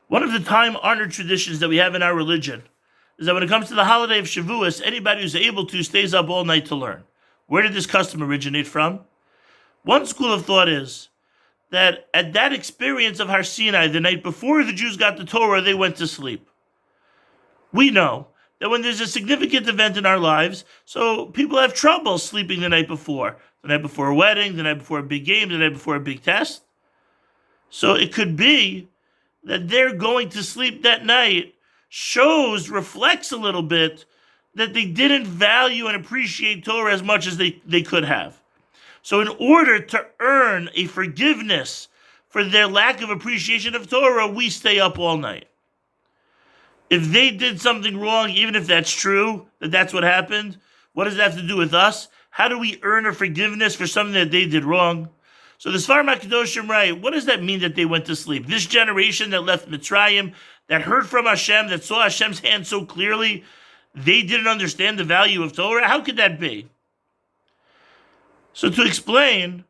One of the time-honored traditions that we have in our religion is that when it comes to the holiday of Shavuot, anybody who's able to stays up all night to learn. Where did this custom originate from? One school of thought is that at that experience of Har Sinai, the night before the Jews got the Torah, they went to sleep. We know that when there's a significant event in our lives, so people have trouble sleeping the night before a wedding, the night before a big game, the night before a big test. So it could be that they're going to sleep that night reflects a little bit that they didn't value and appreciate Torah as much as they could have. So in order to earn a forgiveness for their lack of appreciation of Torah, we stay up all night. If they did something wrong, even if that's true, that's what happened, what does that have to do with us? How do we earn a forgiveness for something that they did wrong? So the Sfarim HaKadoshim write, what does that mean that they went to sleep? This generation that left Mitzrayim, that heard from Hashem, that saw Hashem's hand so clearly, they didn't understand the value of Torah? How could that be? So to explain,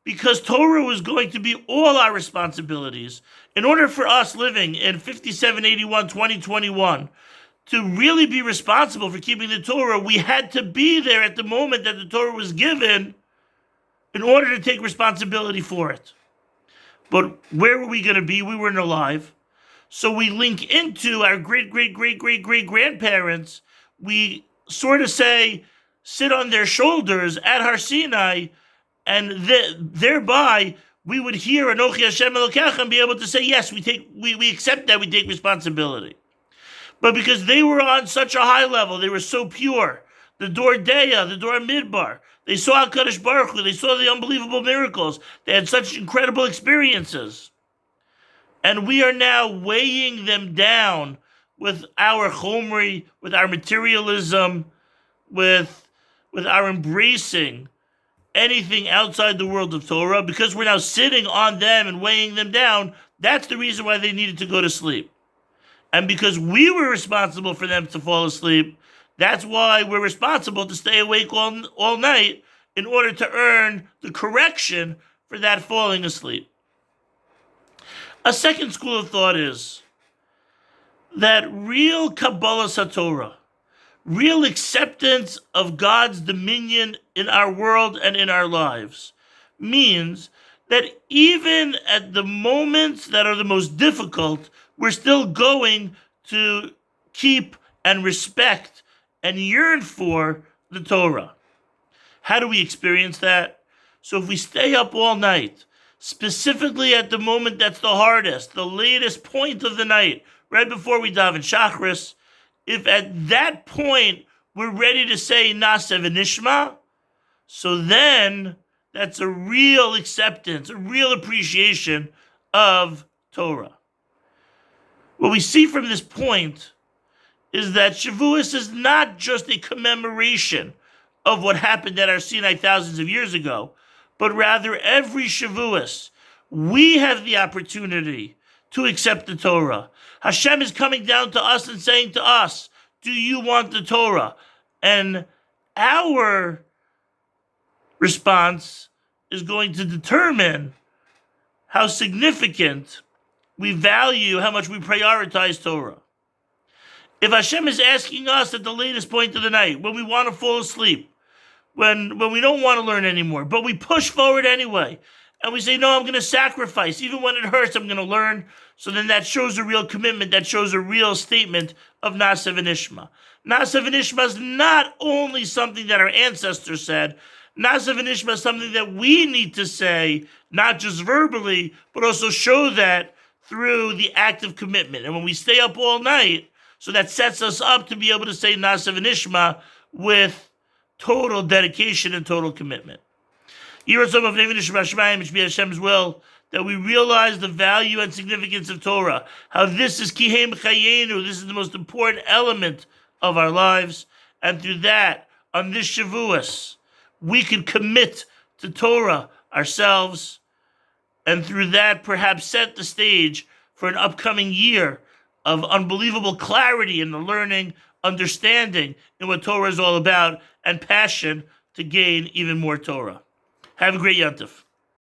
because Torah was going to be all our responsibilities, in order for us living in 5781, 2021, to really be responsible for keeping the Torah, we had to be there at the moment that the Torah was given in order to take responsibility for it. But where were we going to be? We weren't alive. So we link into our great-great-great-great-great-grandparents. We sort of sit on their shoulders at Har Sinai, and thereby we would hear Anochi Hashem Elokecha and be able to say, yes, we accept that, we take responsibility. But because they were on such a high level, they were so pure, the Dor Deya, the Dor Midbar, they saw HaKadosh Baruch Hu, they saw the unbelievable miracles, they had such incredible experiences. And we are now weighing them down with our chomri, with our materialism, with our embracing anything outside the world of Torah, because we're now sitting on them and weighing them down. That's the reason why they needed to go to sleep. And because we were responsible for them to fall asleep, that's why we're responsible to stay awake all night in order to earn the correction for that falling asleep. A second school of thought is that real Kabbalah Satorah, real acceptance of God's dominion in our world and in our lives, means that even at the moments that are the most difficult, we're still going to keep and respect and yearn for the Torah. How do we experience that? So if we stay up all night, specifically at the moment that's the hardest, the latest point of the night, right before we daven Shachris, if at that point we're ready to say Naaseh v'nishma, so then that's a real acceptance, a real appreciation of Torah. What we see from this point is that Shavuot is not just a commemoration of what happened at Har Sinai thousands of years ago, but rather every Shavuot, we have the opportunity to accept the Torah. Hashem is coming down to us and saying to us, do you want the Torah? And our response is going to determine how significant we value, how much we prioritize Torah. If Hashem is asking us at the latest point of the night, when we want to fall asleep, when we don't want to learn anymore, but we push forward anyway, and we say, no, I'm going to sacrifice. Even when it hurts, I'm going to learn. So then that shows a real commitment. That shows a real statement of Naaseh v'nishma. Naaseh v'nishma is not only something that our ancestors said. Naaseh v'nishma is something that we need to say, not just verbally, but also show that through the act of commitment. And when we stay up all night, so that sets us up to be able to say Naaseh v'nishma with total dedication and total commitment. Hashem's will, that we realize the value and significance of Torah, how this is Kihem Chayenu, this is the most important element of our lives, and through that, on this Shavuos, we can commit to Torah ourselves, and through that perhaps set the stage for an upcoming year of unbelievable clarity in the learning, understanding in what Torah is all about, and passion to gain even more Torah. Have a great Yom Tov.